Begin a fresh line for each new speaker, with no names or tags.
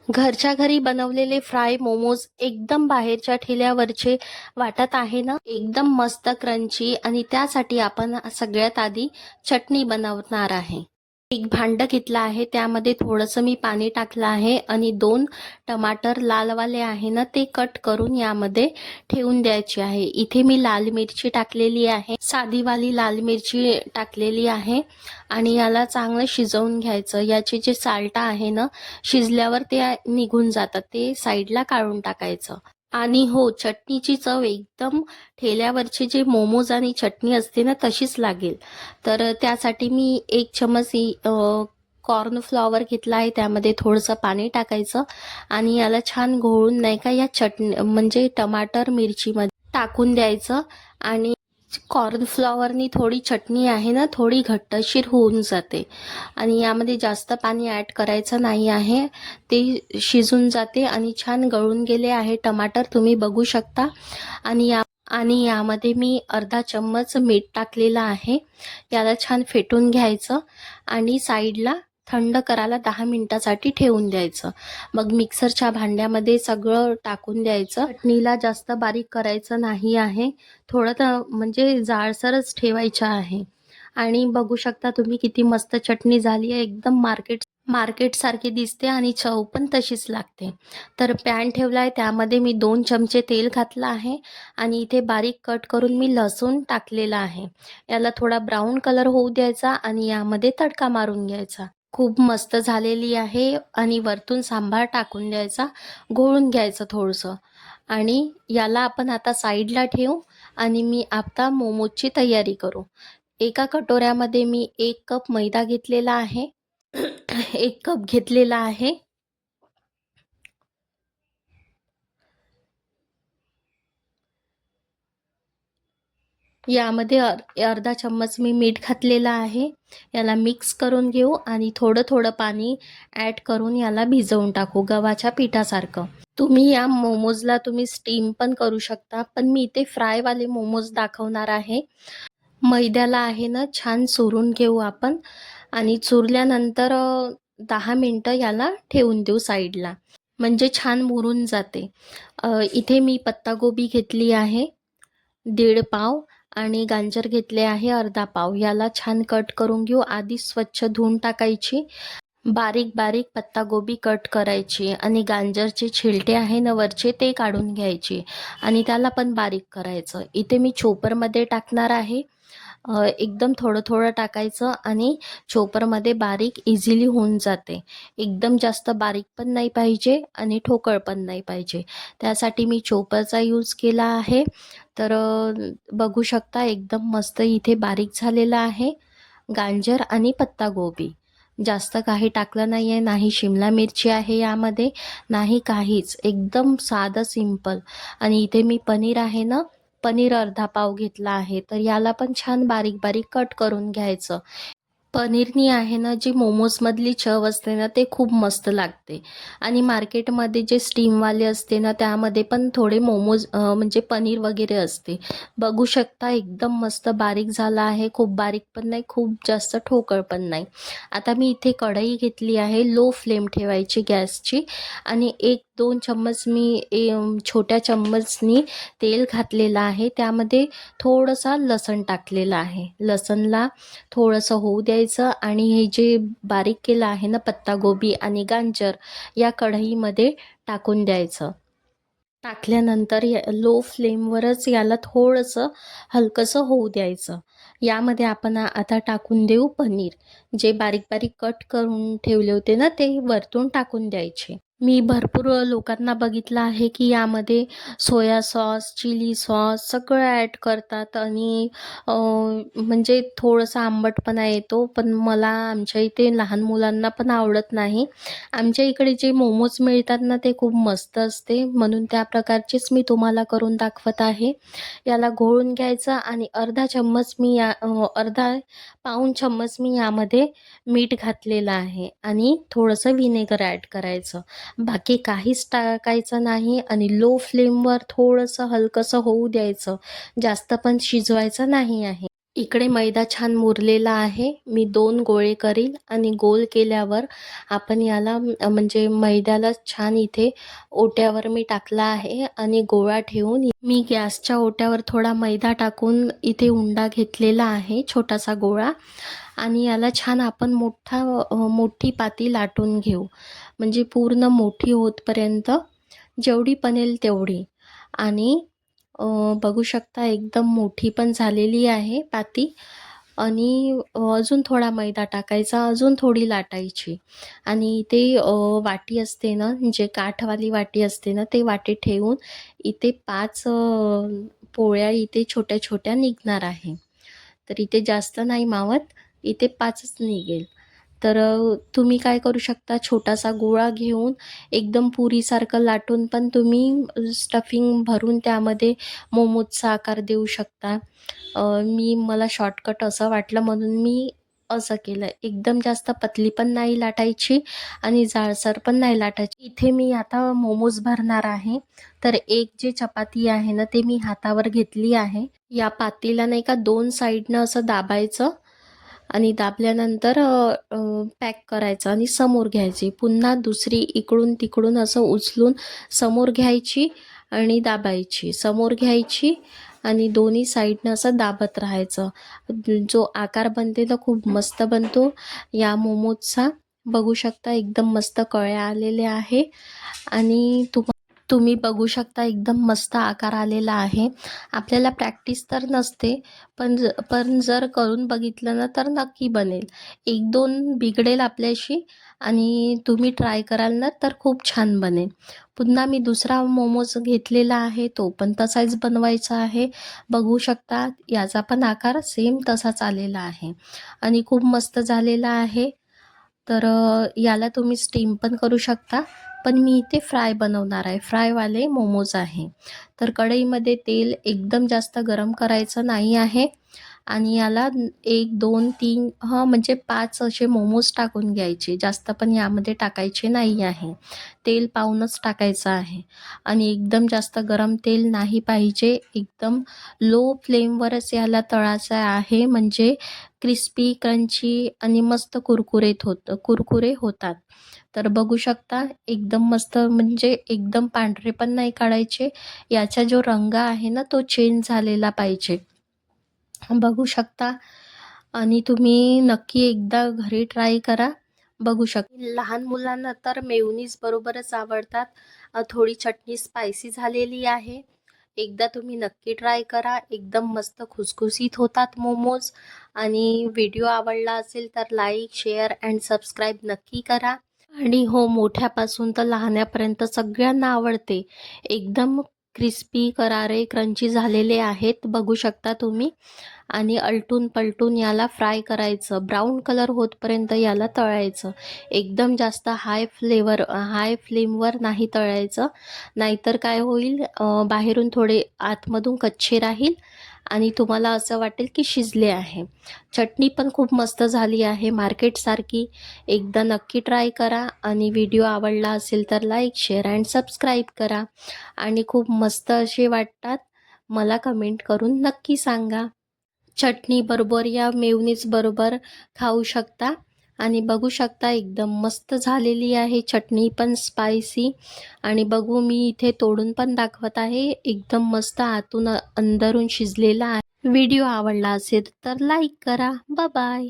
घरच्या घरी बनवलेले फ्राय मोमोज एकदम बाहेरच्या ठेल्यावरचे वाटत आहे ना, एकदम मस्त क्रंची. आणि त्यासाठी आपण सगळ्यात आधी चटणी बनवणार आहे. एक भांड घेतलं आहे, त्यामध्ये थोडंसं मी पाणी टाकलं आहे आणि 2 टमाटर लालवाले आहे ना ते कट करून यामध्ये ठेवून द्यायचे आहे. इथे मी लाल मिरची टाकलेली आहे, साधीवाली लाल मिरची टाकलेली आहे आणि याला चांगलं शिजवून घ्यायचं. याचे जे साल्ट आहे ना, शिजल्यावर ते निघून जातात, ते साईडला काढून टाकायचं. आणि हो, चटणीची चव एकदम ठेल्यावरचे जे मोमोज आणि चटणी असते ना तशीच लागेल. तर त्यासाठी मी 1 चमच कॉर्न फ्लॉवर घेतला आहे, त्यामध्ये थोडंसं पाणी टाकायचं आणि याला छान घोळून नाही का या चटणी म्हणजे टमाटर मिरचीमध्ये टाकून द्यायचं. आणि कॉर्नफ्लॉवरनी थोडी चटणी आहे ना थोडी घट्टशीर होऊन जाते आणि यामध्ये जास्त पाणी ॲड करायचं नाही आहे. ते शिजून जाते आणि छान गळून गेले आहे टमाटर, तुम्ही बघू शकता. आणि यामध्ये मी अर्धा चम्मच मीठ टाकलेलं आहे. याला छान फेटून घ्यायचं आणि साईडला थंड करायला 10 मिनिटासाठी ठेवून द्यायचं. मग मिक्सरच्या भांड्यामध्ये सगळं टाकून द्यायचं. चटणीला जास्त बारीक करायचं नाही आहे, थोडं म्हणजे जाडसरच ठेवायचं आहे. आणि बघू शकता तुम्ही किती मस्त चटणी झाली आहे, एकदम मार्केट सारखी दिसते आणि चव पण तशीच लागते. तर पॅन ठेवला आहे, त्यामध्ये मी 2 चमचे तेल घातलं आहे आणि इथे बारीक कट करून मी लसूण टाकलेला आहे. याला थोडा ब्राऊन कलर होऊ द्यायचा आणि यामध्ये तडका मारून घ्यायचा. खूप मस्त झालेली आहे आणि वरतून सांबार टाकून द्यायचा, घोळून घ्यायचं थोडंसं. आणि याला आपण आता साईडला ठेवू आणि मी आता मोमोजची तयारी करू. एका कटोऱ्यामध्ये मी 1 कप मैदा घेतलेला आहे. 1 कप घेतलेला आहे. यामध्ये अर्धा चम्मच मी मीठ घातलेला आहे. याला मिक्स करून घेऊ आणि थोडं थोडं पाणी ॲड करून याला भिजवून टाकू गव्हाच्या पिठासारखं. तुम्ही या मोमोजला स्टीम पण करू शकता, पण मी इथे फ्रायवाले मोमोज दाखवणार आहे. मैद्याला आहे ना छान चुरून घेऊ आपण आणि चुरल्यानंतर 10 मिनटं याला ठेवून देऊ साईडला, म्हणजे छान मुरून जाते. इथे मी पत्तागोबी घेतली आहे 1.5 पाव आणि गाजर घेतले आहे अर्धा पाव. याला छान कट करून घेऊ. आधी स्वच्छ धुवून टाकायची. बारीक बारीक पत्तागोबी कट करायची आणि गाजरचे छिलटे आहे ना वरचे ते काढून घ्यायचे आणि त्याला पण बारीक करायचं. इथे मी चॉपरमध्ये टाकणार आहे. एकदम थोडं थोडं टाकायचं आणि चॉपरमध्ये बारीक इझिली होऊन जाते. एकदम जास्त बारीक पण नाही पाहिजे आणि ठोकळ पण नाही पाहिजे, त्यासाठी मी चॉपरचा यूज केला आहे. तर बघू शकता एकदम मस्त इथे बारीक झालेला आहे गाजर आणि पत्तागोबी. जास्त काही टाकलं नाही आहे, नाही शिमला मिरची आहे यामध्ये, नाही काहीच, एकदम साधं सिंपल. आणि इथे मी पनीर आहे ना, पनीर अर्धा पाव घेतला आहे. तर याला पण छान बारीक बारीक कट करून घ्यायचं. पनीरनी आहे ना जी मोमोजमधली चव असते ना ते खूप मस्त लागते. आणि मार्केटमध्ये जे स्टीमवाले असते ना त्यामध्ये पण थोडे मोमोज म्हणजे पनीर वगैरे असते. बघू शकता एकदम मस्त बारीक झाला आहे, खूप बारीक पण नाही, खूप जास्त ठोकळ पण नाही. आता मी इथे कढई घेतली आहे, लो फ्लेम ठेवायची गॅसची आणि 1-2 चम्मच मी छोट्या चम्मचनी तेल घातलेलं आहे. त्यामध्ये थोडंसं लसण टाकलेलं आहे. लसणला थोडंसं होऊ द्यायचं आणि हे जे बारीक केलं आहे ना पत्तागोबी आणि गाजर या कढईमध्ये टाकून द्यायचं. टाकल्यानंतर लो फ्लेमवरच याला थोडंसं हलकंसं होऊ द्यायचं. यामध्ये आपण आता टाकून देऊ पनीर. जे बारीक बारीक कट करून ठेवले होते ना ते वरतून टाकून द्यायचे. मी भरपूर लोकांना बघितलं आहे की यामध्ये सोया सॉस, चिली सॉस सगळं ॲड करतात आणि म्हणजे थोडंसं आंबटपणा येतो, पण मला आमच्या इथे लहान मुलांना पण आवडत नाही. आमच्या इकडे जे मोमोज मिळतात ना ते खूप मस्त असते, म्हणून त्या प्रकारचेच मी तुम्हाला करून दाखवत आहे. याला घोळून घ्यायचं आणि अर्धा पाऊण चम्मच मी यामध्ये मीठ घातलेलं आहे आणि थोडंसं व्हिनेगर ॲड करायचं. बाकी काहीच टाकायचं नाही आणि लो फ्लेमवर थोडंसं हलकंसं होऊ द्यायचं, जास्त पण शिजवायचं नाही आहे. इकडे मैदा छान मुरलेला आहे. मी 2 गोळे करील आणि गोल केल्यावर आपण याला म्हणजे मैद्याला छान इथे ओट्यावर मी टाकला आहे आणि गोळा ठेवून मी गॅसच्या ओट्यावर थोडा मैदा टाकून इथे उंडा घेतलेला आहे, छोटासा गोळा. आणि याला छान आपण मोठी पाती लाटून घेऊ. म्हणजे पूर्ण मोठी होतपर्यंत जेवढी बनेल तेवढी. आणि बघू शकता एकदम मोठी पण झालेली आहे पाती. आणि अजून थोडा मैदा टाकायचा, अजून थोडी लाटायची. आणि ते वाटी असते ना, जे काठवाली वाटी असते ना, ते वाटी ठेवून इथे 5 पोळ्या इथे छोट्या छोट्या निघणार आहे. तर इथे जास्त नाही मावत, इथे 5च निघेल. तर तुम्ही काय करू शकता, छोटासा गोळा घेऊन एकदम पुरीसारखं लाटून पण तुम्ही स्टफिंग भरून त्यामध्ये मोमोजचा आकार देऊ शकता. मला शॉर्टकट असं वाटलं म्हणून मी असं केलं. एकदम जास्त पतली पण नाही लाटायची आणि जाडसर पण नाही लाटायची. इथे मी आता मोमोज भरणार आहे. तर एक जे चपाती आहे ना, ते मी हातावर घेतली आहे. या पातेल्याला नाही का 2 साईडनं असं दाबायचं आणि दाबल्यानंतर पॅक करायचं आणि समोर घ्यायची. पुन्हा दुसरी इकडून तिकडून असं उचलून समोर घ्यायची आणि दाबायची. समोर घ्यायची आणि दोन्ही साईडनं असं दाबत राहायचं. जो आकार बनते तो खूप मस्त बनतो या मोमोजचा. बघू शकता एकदम मस्त कळ्या आलेल्या आहे आणि तुम्ही बघू शकता एकदम मस्त आकार आलेला आहे. आपल्याला प्रॅक्टिस तर नसते, पण जर करून बघितलं ना तर नक्की बनेल. 1-2 बिघडेल आपल्याशी आणि तुम्ही ट्राय कराल ना तर खूप छान बनेल. पुन्हा मी दुसरा मोमोज घेतलेला आहे, तो पण तसाच बनवायचा आहे. बघू शकता याचा पण आकार सेम तसाच आलेला आहे आणि खूप मस्त झालेला आहे. तर याला तुम्ही स्टीम पण करू शकता, पण मी इथे फ्राय बनवणार आहे. फ्रायवाले मोमोज आहे. तर कढईमध्ये तेल एकदम जास्त गरम करायचं नाही आहे आणि याला 1, 2, 3 म्हणजे 5 असे मोमोज टाकून घ्यायचे. जास्त पण यामध्ये टाकायचे नाही आहे. तेल पाहूनच टाकायचं आहे आणि एकदम जास्त गरम तेल नाही पाहिजे. एकदम लो फ्लेमवरच याला तळायचं आहे, म्हणजे क्रिस्पी, क्रंची आणि मस्त कुरकुरे होतात. तर बघू शकता एकदम मस्त, म्हणजे एकदम पांढरे पण नाही काढायचे. याचा जो रंग आहे ना तो चेंज झालेला पाहिजे. बघू शकता आणि तुम्ही नक्की एकदा घरी ट्राय करा. बघू शकता लहान मुलांना तर मेयोनीज बरोबरच आवडतात. थोडी चटणी स्पायसी झालेली आहे. एकदा तुम्ही नक्की ट्राय करा. एकदम मस्त खुसखुशीत होतात मोमोज. आणि व्हिडिओ आवडला असेल तर लाईक, शेअर अँड सबस्क्राईब नक्की करा. आणि हो, मोठ्यापासून तर लहान्यापर्यंत सगळ्यांना आवडते. एकदम क्रिस्पी, करारे, क्रंची झालेले आहेत. बघू शकता तुम्ही. आणि अलटून-पलटून याला फ्राय करायचं. ब्राऊन कलर होतपर्यंत याला तळायचं. एकदम जास्त हाय फ्लेमवर नाही तळायचं. नाहीतर काय होईल, बाहेरून थोडे आतमधून कच्चे राहील आणि तुम्हाला असं वाटेल की शिजले आहे. चटणी पण खूप मस्त झाली आहे मार्केटसारखी. एकदा नक्की ट्राय करा आणि व्हिडिओ आवडला असेल तर लाईक, शेअर अँड सबस्क्राईब करा. आणि खूप मस्त असे वाटतात मला कमेंट करून नक्की सांगा. चटणी बरोबर या मेयोनीज बरोबर खाऊ शकता. आणि बघू शकता एकदम मस्त झालेली आहे. चटणी पण स्पायसी. आणि बघू मी इथे तोडून पण दाखवत आहे. एकदम मस्त आतून अंदरून शिजलेला आहे. व्हिडिओ आवडला असेल तर लाईक करा. Bye bye.